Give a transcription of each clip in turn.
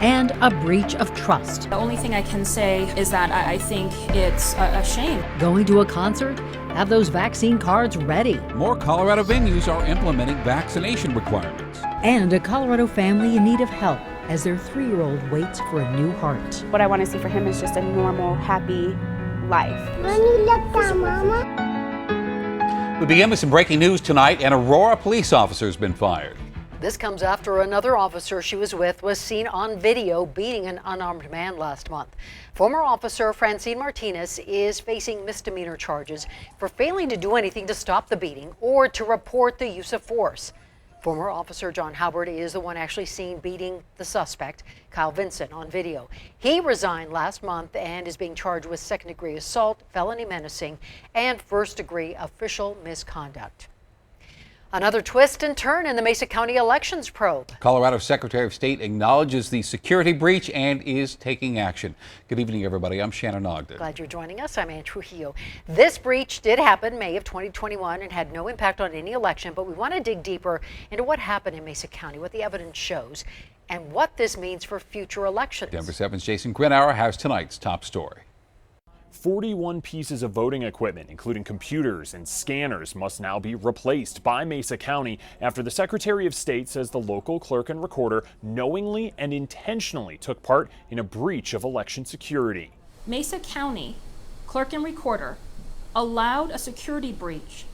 and a breach of trust. The only thing I can say is that I think it's a shame. Going to a concert? Have those vaccine cards ready. More Colorado venues are implementing vaccination requirements. And a Colorado family in need of help as their 3-year-old waits for a new heart. What I want to see for him is just a normal, happy life. Mama. We begin with some breaking news tonight. An Aurora police officer has been fired. This comes after another officer she was with was seen on video beating an unarmed man last month. Former officer Francine Martinez is facing misdemeanor charges for failing to do anything to stop the beating or to report the use of force. Former officer John Howard is the one actually seen beating the suspect, Kyle Vincent, on video. He resigned last month and is being charged with second-degree assault, felony menacing, and first-degree official misconduct. Another twist and turn in the Mesa County elections probe. Colorado Secretary of State acknowledges the security breach and is taking action. Good evening, everybody. I'm Shannon Ogden. Glad you're joining us. I'm Ann Trujillo. This breach did happen May of 2021 and had no impact on any election, but we want to dig deeper into what happened in Mesa County, what the evidence shows, and what this means for future elections. Denver7's Jason Grinauer has tonight's top story. 41 pieces of voting equipment, including computers and scanners, must now be replaced by Mesa County after the Secretary of State says the local clerk and recorder knowingly and intentionally took part in a breach of election security. Mesa County clerk and recorder allowed a security breach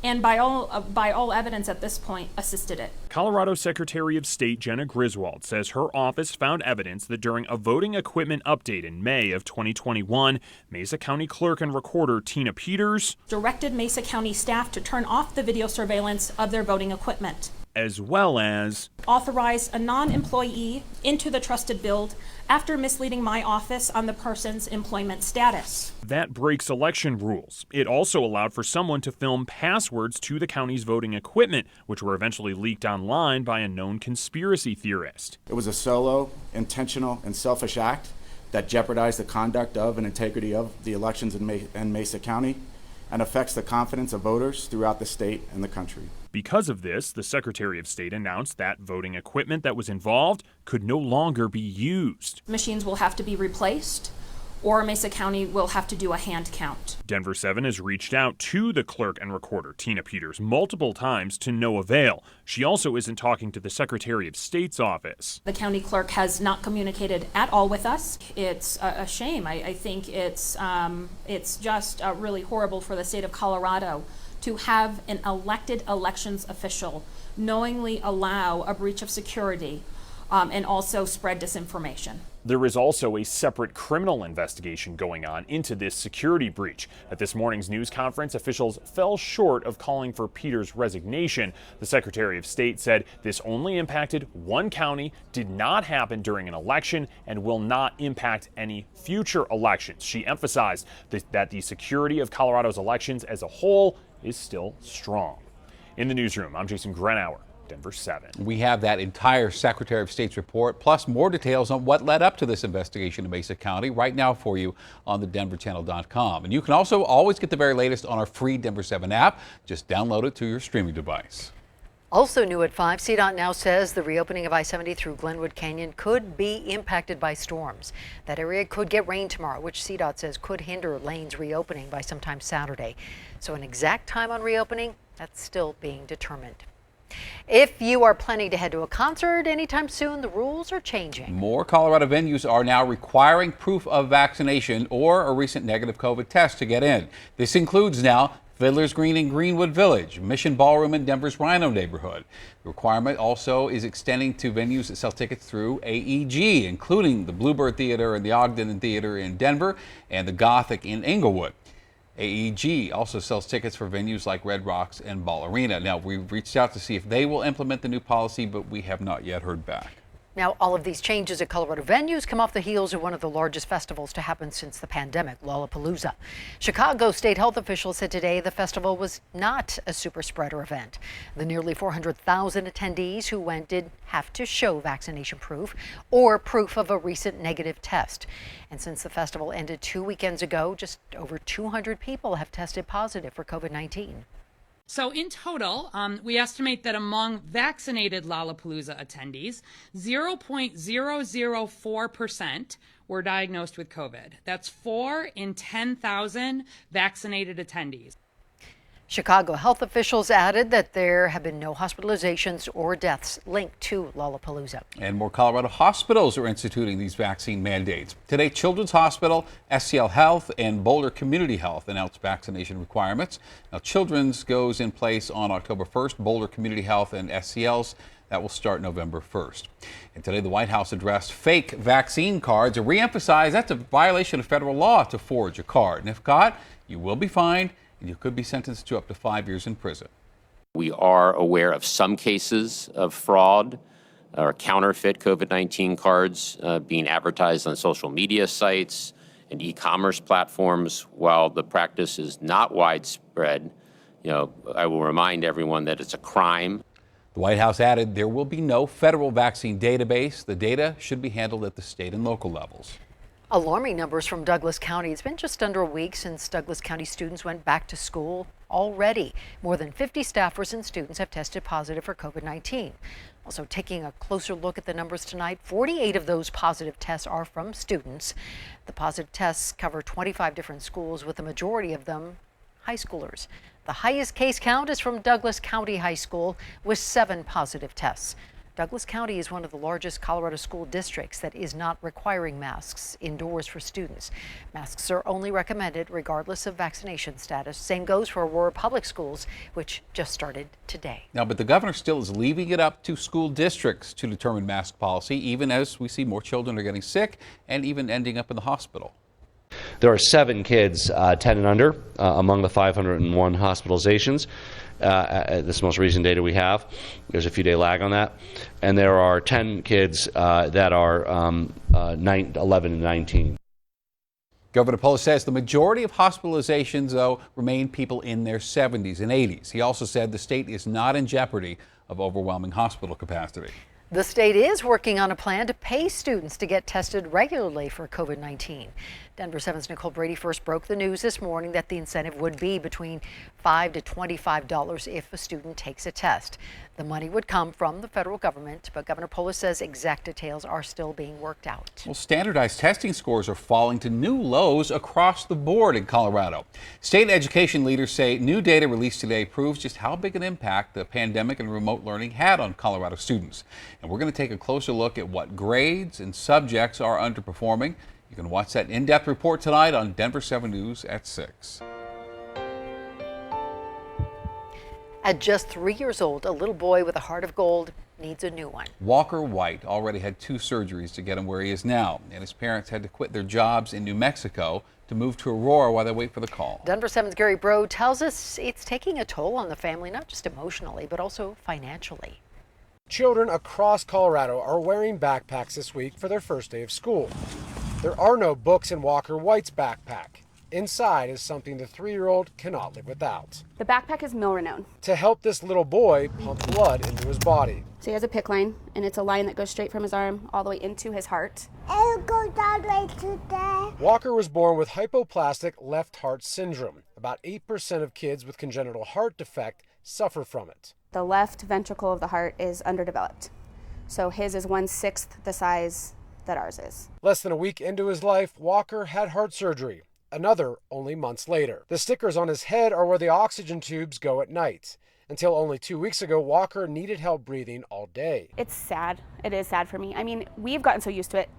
and by all evidence at this point assisted it. Colorado Secretary of State Jenna Griswold says her office found evidence that during a voting equipment update in May of 2021, Mesa County clerk and recorder Tina Peters directed Mesa County staff to turn off the video surveillance of their voting equipment, as well as authorize a non-employee into the trusted build after misleading my office on the person's employment status. That breaks election rules. It also allowed for someone to film passwords to the county's voting equipment, which were eventually leaked online by a known conspiracy theorist. It was a solo, intentional, and selfish act that jeopardized the conduct of and integrity of the elections in Mesa County and affects the confidence of voters throughout the state and the country. Because of this, the Secretary of State announced that voting equipment that was involved could no longer be used. Machines will have to be replaced, or Mesa County will have to do a hand count. Denver7 has reached out to the clerk and recorder, Tina Peters, multiple times to no avail. She also isn't talking to the Secretary of State's office. The county clerk has not communicated at all with us. It's a shame. I think it's just really horrible for the state of Colorado to have an elected elections official knowingly allow a breach of security and also spread disinformation. There is also a separate criminal investigation going on into this security breach. At this morning's news conference, officials fell short of calling for Peters' resignation. The Secretary of State said this only impacted one county, did not happen during an election, and will not impact any future elections. She emphasized that the security of Colorado's elections as a whole is still strong. In the newsroom, I'm Jason Grinauer, Denver7. We have that entire Secretary of State's report, plus more details on what led up to this investigation in Mesa County right now for you on the denverchannel.com. And you can also always get the very latest on our free Denver7 app. Just download it to your streaming device. Also new at 5, CDOT now says the reopening of I-70 through Glenwood Canyon could be impacted by storms. That area could get rain tomorrow, which CDOT says could hinder lanes reopening by sometime Saturday. So an exact time on reopening, that's still being determined. If you are planning to head to a concert anytime soon, the rules are changing. More Colorado venues are now requiring proof of vaccination or a recent negative COVID test to get in. This includes now Fiddler's Green in Greenwood Village, Mission Ballroom in Denver's Rhino neighborhood. The requirement also is extending to venues that sell tickets through AEG, including the Bluebird Theater and the Ogden Theater in Denver and the Gothic in Inglewood. AEG also sells tickets for venues like Red Rocks and Ball Arena. Now, we've reached out to see if they will implement the new policy, but we have not yet heard back. Now, all of these changes at Colorado venues come off the heels of one of the largest festivals to happen since the pandemic, Lollapalooza. Chicago state health officials said today the festival was not a super spreader event. The nearly 400,000 attendees who went did have to show vaccination proof or proof of a recent negative test. And since the festival ended 2 weekends ago, just over 200 people have tested positive for COVID-19. So in total, we estimate that among vaccinated Lollapalooza attendees, 0.004% were diagnosed with COVID. That's 4 in 10,000 vaccinated attendees. Chicago health officials added that there have been no hospitalizations or deaths linked to Lollapalooza. And more Colorado hospitals are instituting these vaccine mandates. Today, Children's Hospital, SCL Health, and Boulder Community Health announced vaccination requirements. Now, Children's goes in place on October 1st. Boulder Community Health and SCL's, that will start November 1st. And today, the White House addressed fake vaccine cards and reemphasized that's a violation of federal law to forge a card. And if caught, you will be fined, and you could be sentenced to up to 5 years in prison. We are aware of some cases of fraud or counterfeit COVID-19 cards being advertised on social media sites and e-commerce platforms. While the practice is not widespread, I will remind everyone that it's a crime. The White House added there will be no federal vaccine database. The data should be handled at the state and local levels. Alarming numbers from Douglas County. It's been just under a week since Douglas County students went back to school. Already, more than 50 staffers and students have tested positive for COVID-19. Also, taking a closer look at the numbers tonight, 48 of those positive tests are from students. The positive tests cover 25 different schools, with the majority of them high schoolers. The highest case count is from Douglas County High School, with 7 positive tests. Douglas County is one of the largest Colorado school districts that is not requiring masks indoors for students. Masks are only recommended regardless of vaccination status. Same goes for Aurora Public Schools, which just started today. Now, but the governor still is leaving it up to school districts to determine mask policy, even as we see more children are getting sick and even ending up in the hospital. There are 7 kids 10 and under among the 501 hospitalizations. This most recent data we have. There's a few day lag on that. And there are 10 kids that are 11 and 19. Governor Polis says the majority of hospitalizations, though, remain people in their 70s and 80s. He also said the state is not in jeopardy of overwhelming hospital capacity. The state is working on a plan to pay students to get tested regularly for COVID-19. Denver7's Nicole Brady first broke the news this morning that the incentive would be between $5 to $25 if a student takes a test. The money would come from the federal government, but Governor Polis says exact details are still being worked out. Well, standardized testing scores are falling to new lows across the board in Colorado. State education leaders say new data released today proves just how big an impact the pandemic and remote learning had on Colorado students. And we're going to take a closer look at what grades and subjects are underperforming. You can watch that in-depth report tonight on Denver7 News at 6. At just 3 years old, a little boy with a heart of gold needs a new one. Walker White already had 2 surgeries to get him where he is now, and his parents had to quit their jobs in New Mexico to move to Aurora while they wait for the call. Denver7's Gary Bro tells us it's taking a toll on the family, not just emotionally, but also financially. Children across Colorado are wearing backpacks this week for their first day of school. There are no books in Walker White's backpack. Inside is something the 3-year-old cannot live without. The backpack is mill renowned. To help this little boy pump blood into his body. So he has a PICC line, and it's a line that goes straight from his arm all the way into his heart. It'll go down right to there. Walker was born with hypoplastic left heart syndrome. About 8% of kids with congenital heart defect suffer from it. The left ventricle of the heart is underdeveloped. So his is 1/6 the size that ours is. Less than a week into his life, Walker had heart surgery. Another only months later. The stickers on his head are where the oxygen tubes go at night. Until only 2 weeks ago, Walker needed help breathing all day. It's sad. It is sad for me. I mean, we've gotten so used to it.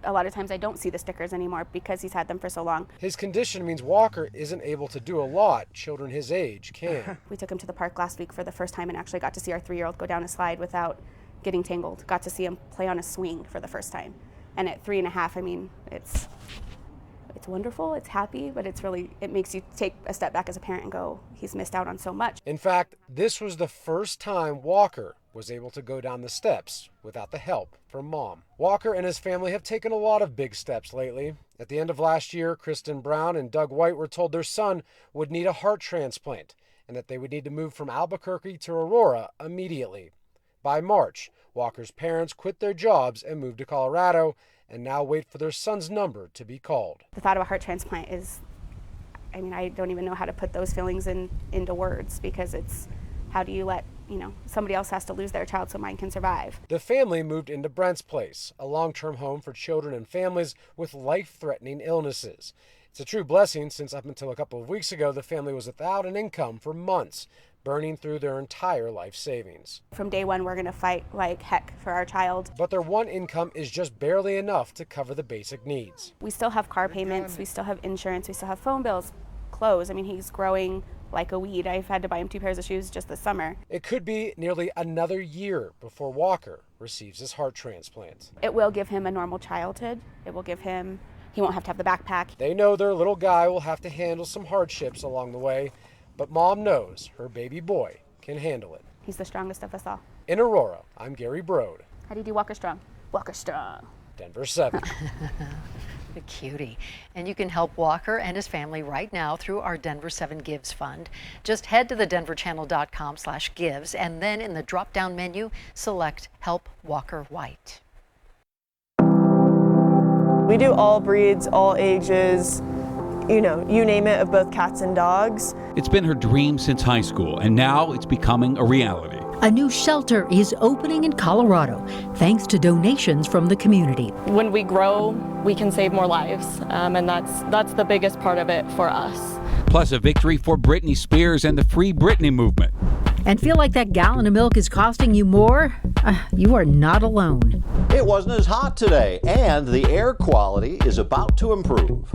A lot of times I don't see the stickers anymore because he's had them for so long. His condition means Walker isn't able to do a lot children his age can. We took him to the park last week for the first time and actually got to see our 3-year-old go down a slide without getting tangled. Got to see him play on a swing for the first time. And at 3.5, I mean, it's wonderful, it's happy, but it makes you take a step back as a parent and go, he's missed out on so much. In fact, this was the first time Walker was able to go down the steps without the help from Mom. Walker and his family have taken a lot of big steps lately. At the end of last year, Kristen Brown and Doug White were told their son would need a heart transplant and that they would need to move from Albuquerque to Aurora immediately. By March, Walker's parents quit their jobs and moved to Colorado and now wait for their son's number to be called. The thought of a heart transplant is I mean, I don't even know how to put those feelings into words, because it's, how do you let, somebody else has to lose their child so mine can survive. The family moved into Brent's Place, a long-term home for children and families with life-threatening illnesses. It's a true blessing, since up until a couple of weeks ago, the family was without an income for months, burning through their entire life savings. From day one, we're going to fight like heck for our child. But their one income is just barely enough to cover the basic needs. We still have car payments, we still have insurance, we still have phone bills, clothes. I mean, he's growing like a weed. I've had to buy him 2 pairs of shoes just this summer. It could be nearly another year before Walker receives his heart transplant. It will give him a normal childhood. It will give him, he won't have to have the backpack. They know their little guy will have to handle some hardships along the way, but Mom knows her baby boy can handle it. He's the strongest of us all. In Aurora, I'm Gary Brode. How do you do Walker Strong? Walker Strong. Denver7. A cutie. And you can help Walker and his family right now through our Denver7 Gives Fund. Just head to the denverchannel.com/gives, and then in the drop-down menu, select Help Walker White. We do all breeds, all ages, you name it, of both cats and dogs. It's been her dream since high school, and now it's becoming a reality. A new shelter is opening in Colorado, thanks to donations from the community. When we grow, we can save more lives, and that's the biggest part of it for us. Plus a victory for Britney Spears and the Free Britney movement. And feel like that gallon of milk is costing you more? You are not alone. It wasn't as hot today, and the air quality is about to improve.